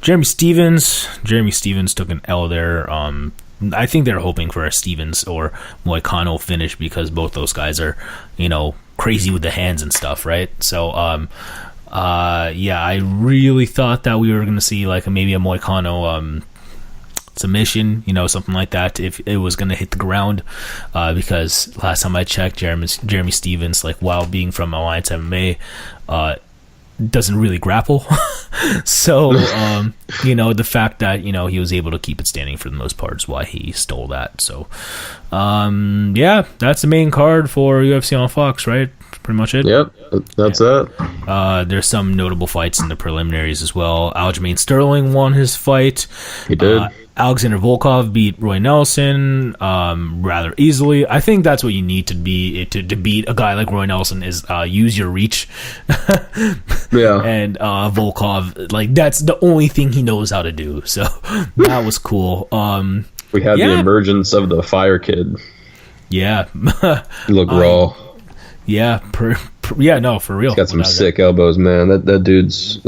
Jeremy Stephens. Jeremy Stephens took an L there. I think they're hoping for a Stephens or Moicano finish because both those guys are, crazy with the hands and stuff, right? So, I really thought that we were going to see maybe a Moicano submission, something like that, if it was going to hit the ground, because last time I checked, Jeremy Stephens, while being from Alliance MMA, doesn't really grapple. So, the fact that, he was able to keep it standing for the most part is why he stole that. So, that's the main card for UFC on Fox, right? Pretty much it. Yep, that's it. There's some notable fights in the preliminaries as well. Aljamain Sterling won his fight. He did. Alexander Volkov beat Roy Nelson rather easily. I think that's what you need to beat a guy like Roy Nelson is use your reach. Yeah. And Volkov, that's the only thing he knows how to do. So that was cool. We had the emergence of the Fire Kid. Yeah. Look raw. Yeah, for real. He's got some sick elbows, man. That dude's.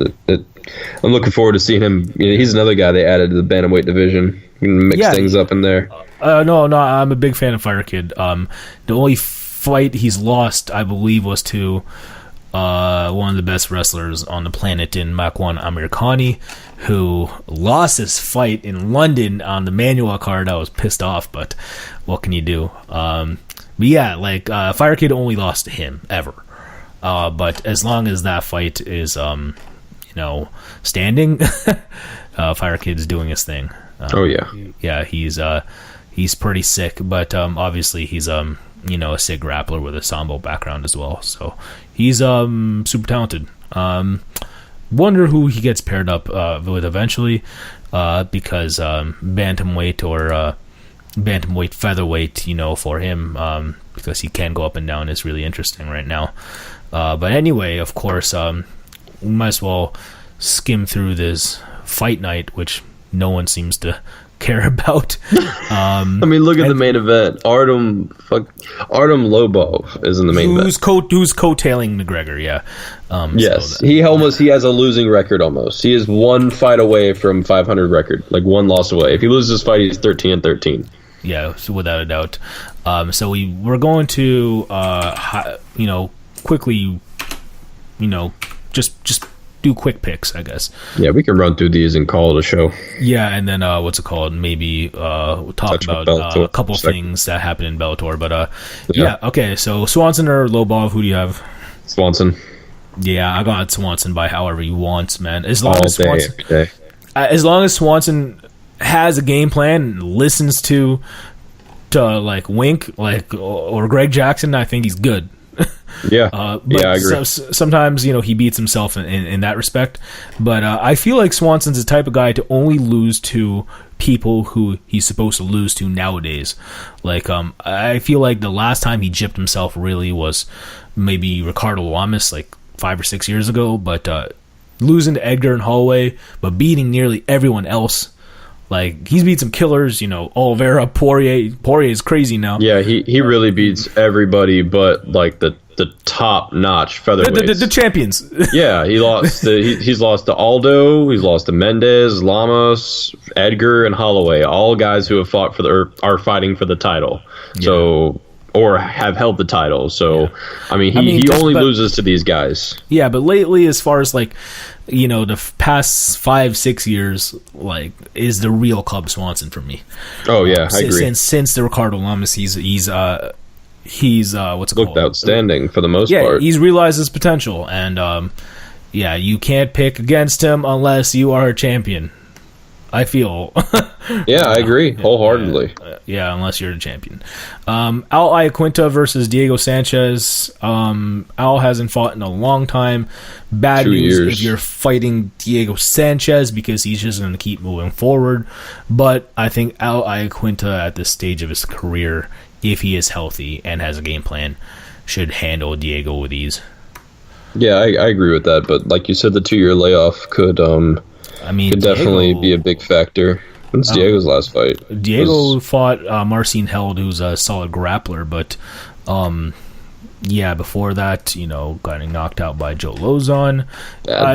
I'm looking forward to seeing him. He's another guy they added to the bantamweight division. You can mix things up in there. No, I'm a big fan of Fire Kid. The only fight he's lost, I believe, was to one of the best wrestlers on the planet in Makwan Amirkhani, who lost his fight in London on the Manuel card. I was pissed off, but what can you do? But Fire Kid only lost to him ever. But as long as that fight is, standing, Fire Kid's doing his thing. Yeah, he's pretty sick, but obviously he's a sick grappler with a sambo background as well. So he's super talented. Wonder who he gets paired up with eventually, because bantamweight or bantamweight featherweight, for him, because he can go up and down, is really interesting right now. But anyway, of course, we might as well skim through this fight night, which no one seems to care about. I mean, look at the main event. Artem Lobov is in the main event. Who's coattailing McGregor? Yeah. Yes, he has a losing record almost. He is one fight away from 500 record, like one loss away. If he loses this fight, he's 13-13. Yeah, so without a doubt. So we're going to quickly, just do quick picks, I guess. Yeah, we can run through these and call it a show. Yeah, and then what's it called? Maybe we'll talk about a couple things that happened in Bellator. But yeah, okay. So Swanson or Lobov, who do you have? Swanson. Yeah, I got Swanson by however you want, man. As long as Swanson has a game plan and listens to like Wink, or Greg Jackson, I think he's good. Yeah, but I agree. Sometimes he beats himself in that respect, but I feel like Swanson's the type of guy to only lose to people who he's supposed to lose to nowadays. Like I feel like the last time he gypped himself really was maybe Ricardo Lamas, like 5 or 6 years ago. But losing to Edgar and Holloway, but beating nearly everyone else. Like, he's beat some killers, Oliveira, Poirier. Poirier is crazy now. Yeah, he really beats everybody but, like, the top-notch featherweights. The champions. Yeah, he's lost to Aldo, he's lost to Mendez, Lamas, Edgar, and Holloway. All guys who have fought are fighting for the title. Yeah. So, or have held the title. So, yeah. I mean, he only loses to these guys. Yeah, but lately, as far as, like, the past 5-6 years, like, is the real Club Swanson for me. Oh yeah, I agree. Since the Ricardo Lamas, he's what's it called? Looked outstanding for the most part. Yeah, he's realized his potential, and yeah, you can't pick against him unless you are a champion. I feel. Yeah, I agree wholeheartedly. Yeah, unless you're a champion. Al Iaquinta versus Diego Sanchez. Al hasn't fought in a long time. Bad 2 news years. if you're fighting Diego Sanchez, because he's just going to keep moving forward. But I think Al Iaquinta at this stage of his career, if he is healthy and has a game plan, should handle Diego with ease. Yeah, I agree with that. But like you said, the 2-year layoff could definitely be a big factor. When's Diego's last fight? Diego fought Marcin Held, who's a solid grappler, but yeah, before that, getting knocked out by Joe Lozon.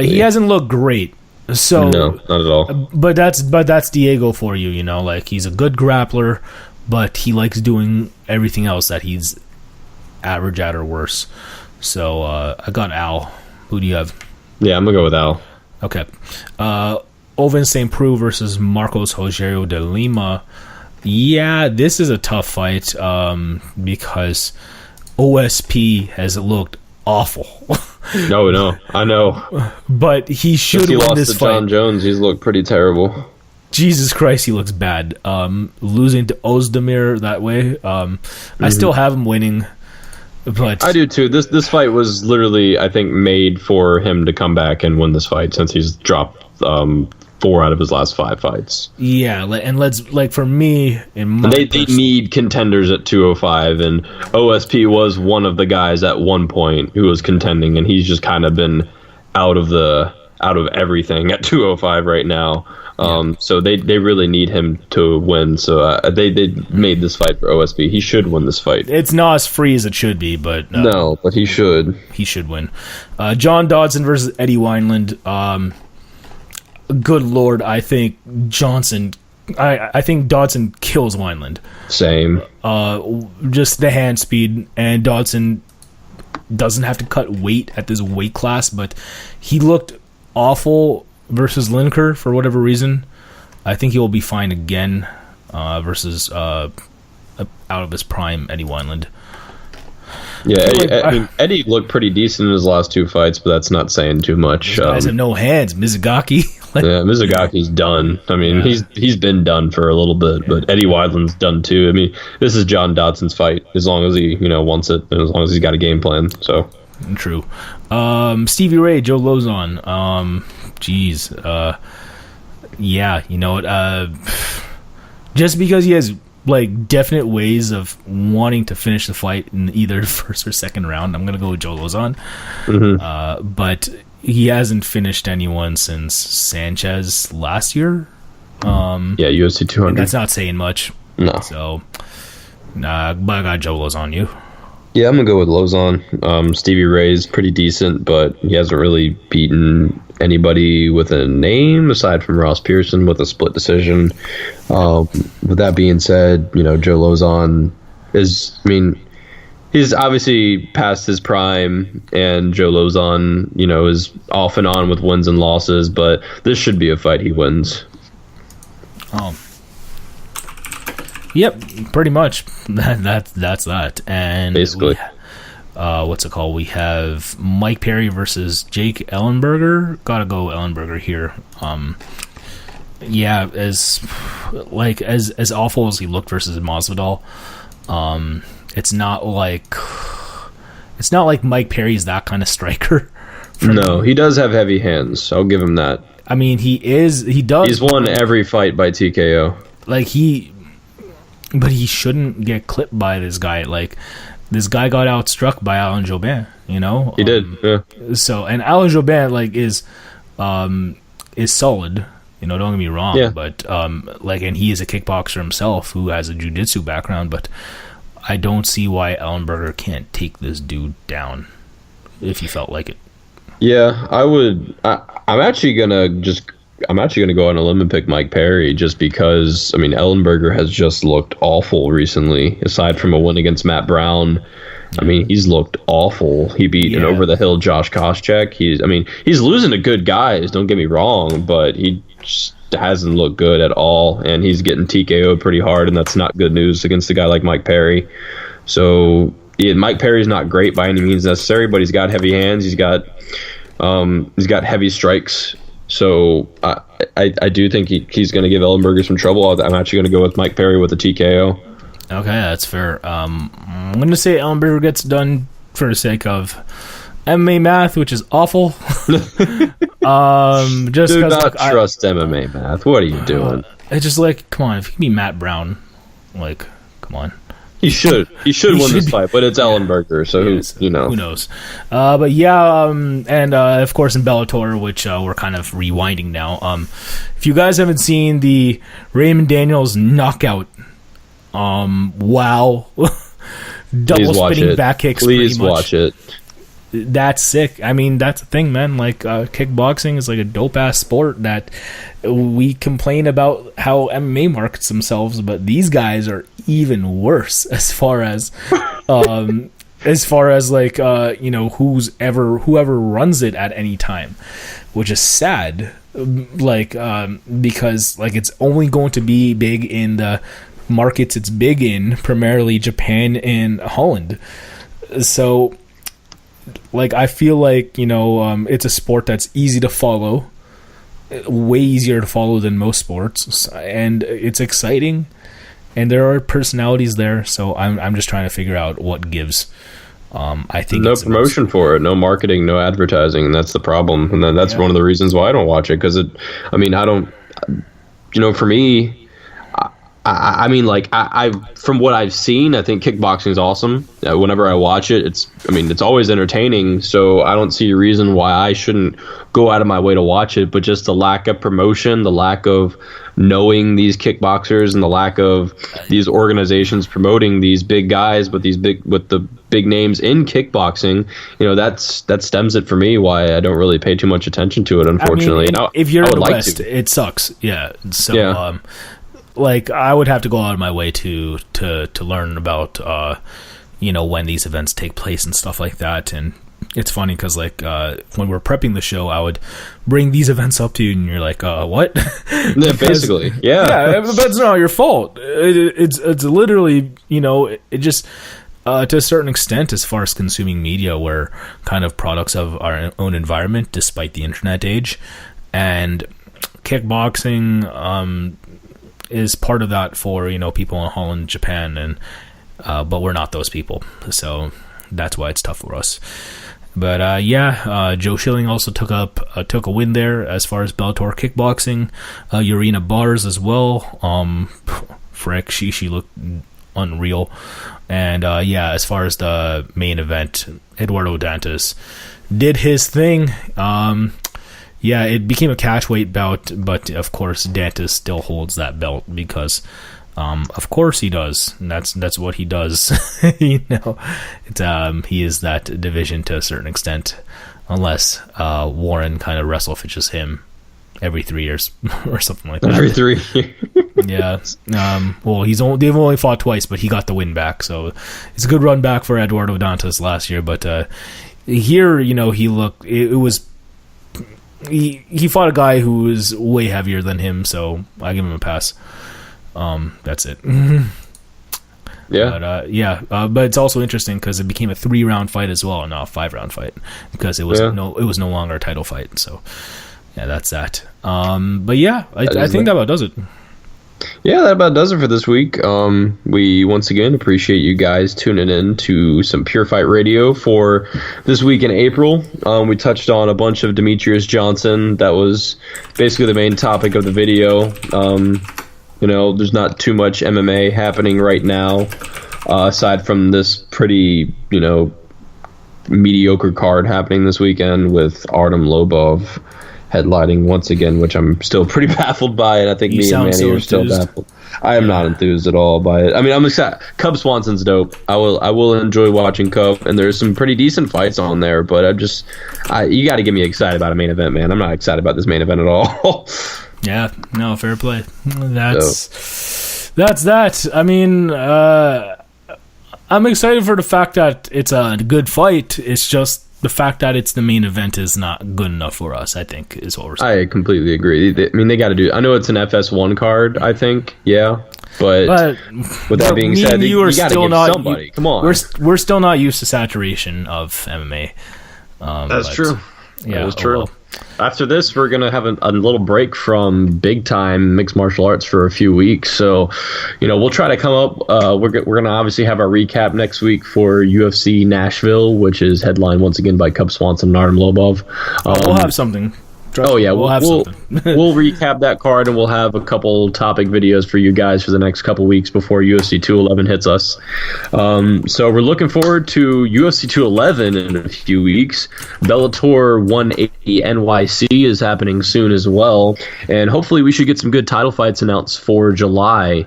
He hasn't looked great. So no, not at all. But that's Diego for you, like, he's a good grappler, but he likes doing everything else that he's average at or worse. So I got Al. Who do you have? Yeah, I'm gonna go with Al. Okay. Oven St. Preux versus Marcos Rogerio de Lima. Yeah, this is a tough fight because OSP has looked awful. No, I know. But he should win this fight. John Jones, he's looked pretty terrible. Jesus Christ, he looks bad. Losing to Ozdemir that way. I still have him winning. But I do too. This fight was literally, I think, made for him to come back and win this fight, since he's dropped 4 out of his last 5 fights. Yeah, and for me, they need contenders at 205, and OSP was one of the guys at one point who was contending, and he's just kind of been out of everything at 205 right now. So they really need him to win. So they made this fight for OSP. He should win this fight. It's not as free as it should be, but no, but he should. He should win. John Dodson versus Eddie Wineland. Good Lord, I think Johnson. I think Dodson kills Wineland. Same. Just the hand speed, and Dodson doesn't have to cut weight at this weight class, but he looked awful versus Lineker for whatever reason. I think he will be fine again versus out of his prime Eddie Wineland. Yeah, Eddie looked pretty decent in his last 2 fights, but that's not saying too much. Guys have no hands. Mizugaki. Yeah, Mizugaki's done. I mean, he's been done for a little bit, but Eddie Wineland's done too. I mean, this is John Dodson's fight, as long as he wants it, and as long as he's got a game plan. So true. Stevie Ray, Joe Lozon. Yeah, you know what? Just because he has like definite ways of wanting to finish the fight in either the first or second round, I'm gonna go with Joe Lozon. Mm-hmm. But he hasn't finished anyone since Sanchez last year. Yeah, UFC 200. That's not saying much. No. So, but I got Joe Lozon. Yeah, I'm going to go with Lozon. Stevie Ray's pretty decent, but he hasn't really beaten anybody with a name aside from Ross Pearson with a split decision. With that being said, Joe Lozon he's obviously past his prime, and Joe Lozon, is off and on with wins and losses, but this should be a fight he wins. Yep, pretty much. That's that. And basically, what's it called? We have Mike Perry versus Jake Ellenberger. Gotta go Ellenberger here. Yeah, as awful as he looked versus Masvidal, it's not like Mike Perry's that kind of striker. No, he does have heavy hands. I'll give him that. I mean, he does. He's won every fight by TKO. But he shouldn't get clipped by this guy. Like, this guy got outstruck by Alan Jobin, He did, yeah. So, and Alan Jobin, is solid, don't get me wrong. Yeah. But, and he is a kickboxer himself who has a jiu-jitsu background, but I don't see why Ellenberger can't take this dude down if he felt like it. Yeah, I would. I'm actually gonna go on a limb and pick Mike Perry just because, Ellenberger has just looked awful recently. Aside from a win against Matt Brown, he's looked awful. He beat an over-the-hill Josh Koscheck. He's losing to good guys, don't get me wrong, but he just hasn't looked good at all, and he's getting TKO'd pretty hard, and that's not good news against a guy like Mike Perry. So, Mike Perry's not great by any means necessary, but he's got heavy hands. He's got heavy strikes. So I do think he's going to give Ellenberger some trouble. I'm actually going to go with Mike Perry with a TKO. Okay, that's fair. I'm going to say Ellenberger gets done for the sake of MMA math, which is awful. Just do not trust MMA math. What are you doing? It's just come on, if you can be Matt Brown, come on. He should win this fight, but it's Ellenberger, so who knows? But yeah, and of course in Bellator, which we're kind of rewinding now. If you guys haven't seen the Raymond Daniels knockout, wow, double spinning back kicks. Please watch it. That's sick. That's the thing, man. Kickboxing is a dope ass sport that we complain about how MMA markets themselves, but these guys are even worse as far as whoever runs it at any time, which is sad. Because it's only going to be big in the markets it's big in, primarily Japan and Holland. So, I feel it's a sport that's easy to follow, way easier to follow than most sports, and it's exciting, and there are personalities there. So I'm just trying to figure out what gives. I think no promotion for it, no marketing, no advertising, and that's the problem. And then that's one of the reasons why I don't watch it, because I don't. For me. I from what I've seen, I think kickboxing is awesome. Whenever I watch it, it's always entertaining. So I don't see a reason why I shouldn't go out of my way to watch it. But just the lack of promotion, the lack of knowing these kickboxers, and the lack of these organizations promoting these big guys with the big names in kickboxing, that stems it for me. Why I don't really pay too much attention to it, unfortunately. If you're in the West, it sucks. Yeah. So. Yeah. I would have to go out of my way to learn about, when these events take place and stuff like that. And it's funny because, when we're prepping the show, I would bring these events up to you, and you're like, what? Basically, yeah. But that's not your fault. It's literally, it just, to a certain extent, as far as consuming media, we're kind of products of our own environment, despite the internet age. And kickboxing, is part of that for people in Holland, Japan, and but we're not those people, so that's why it's tough for us. But Joe Schilling also took a win there as far as Bellator kickboxing. Urena Bars as well. Frick, she looked unreal. And as far as the main event, Eduardo Dantas did his thing. Yeah, it became a catch weight bout, but of course Dantas still holds that belt because, of course he does. And that's what he does. He is that division to a certain extent, unless Warren kind of wrestle fishes him every 3 years or something like that. Every 3 years. Yeah. Well, they've only fought twice, but he got the win back, so it's a good run back for Eduardo Dantas last year. But here, he fought a guy who was way heavier than him, so I give him a pass. That's it. Yeah. But it's also interesting because it became a 3-round fight as well, and not a 5-round fight, because it was no longer a title fight. So yeah, that's that. But yeah, I think that about does it. Yeah, that about does it for this week. We once again appreciate you guys tuning in to some Pure Fight Radio for this week in April. We touched on a bunch of Demetrious Johnson. That was basically the main topic of the video. There's not too much MMA happening right now, aside from this pretty, mediocre card happening this weekend with Artem Lobov headlining once again, which I'm still pretty baffled by it. I think me and Manny are still baffled. I am not enthused at all by it. I mean, I'm excited. Cub Swanson's dope. I will enjoy watching Cub, and there's some pretty decent fights on there. But you got to get me excited about a main event, man. I'm not excited about this main event at all. Yeah, no, fair play. That's that. I mean, I'm excited for the fact that it's a good fight. It's just the fact that it's the main event is not good enough for us, I think, is what we're saying. I completely agree. They got to do... I know it's an FS1 card, I think, yeah. But with that being said, you got to give somebody. Come on. We're still not used to saturation of MMA. That's true. Yeah, that's true. Well. After this, we're going to have a little break from big-time mixed martial arts for a few weeks. So, we'll try to come up. We're going to obviously have our recap next week for UFC Nashville, which is headlined once again by Cub Swanson and Artem Lobov. We'll have something. We'll have something. We'll recap that card, and we'll have a couple topic videos for you guys for the next couple weeks before UFC 211 hits us. So we're looking forward to UFC 211 in a few weeks. Bellator 180 NYC is happening soon as well, and hopefully we should get some good title fights announced for July.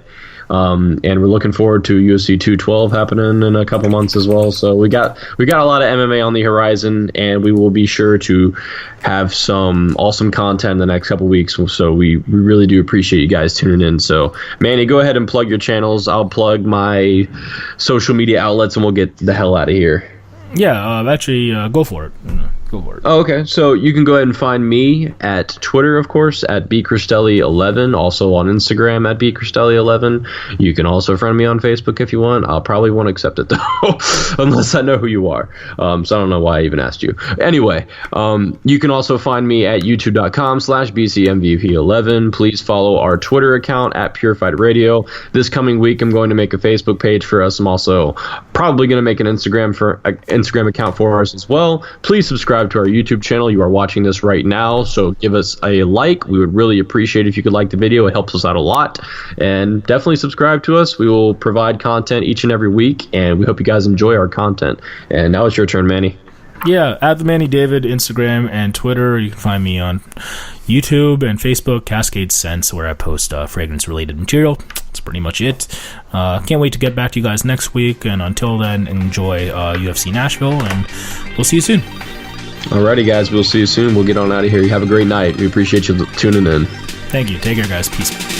And we're looking forward to UFC 212 happening in a couple months as well. So we got a lot of MMA on the horizon, and we will be sure to have some awesome content in the next couple weeks. So we really do appreciate you guys tuning in. So Manny, go ahead and plug your channels. I'll plug my social media outlets, and we'll get the hell out of here. Yeah, actually, go for it. Go for it. Oh, okay. So you can go ahead and find me at Twitter, of course, at bcristelli11. Also on Instagram at bcristelli11. You can also friend me on Facebook if you want. I'll probably won't accept it, though, unless I know who you are. So I don't know why I even asked you. Anyway, you can also find me at youtube.com/bcmvp11. Please follow our Twitter account at Pure Fight Radio. This coming week, I'm going to make a Facebook page for us. I'm also probably going to make an Instagram account for us as well. Please subscribe to our YouTube channel. You are watching this right now, so give us a like. We would really appreciate it if you could like the video. It helps us out a lot. And definitely subscribe to us. We will provide content each and every week, and we hope you guys enjoy our content. And now it's your turn, Manny. Yeah, at the Manny David, Instagram and Twitter. You can find me on YouTube and Facebook, Cascade Scents, where I post fragrance-related material. That's pretty much it. Can't wait to get back to you guys next week, and until then, enjoy UFC Nashville, and we'll see you soon. Alrighty, guys, we'll see you soon. We'll get on out of here. You have a great night. We appreciate you tuning in. Thank you. Take care, guys. Peace.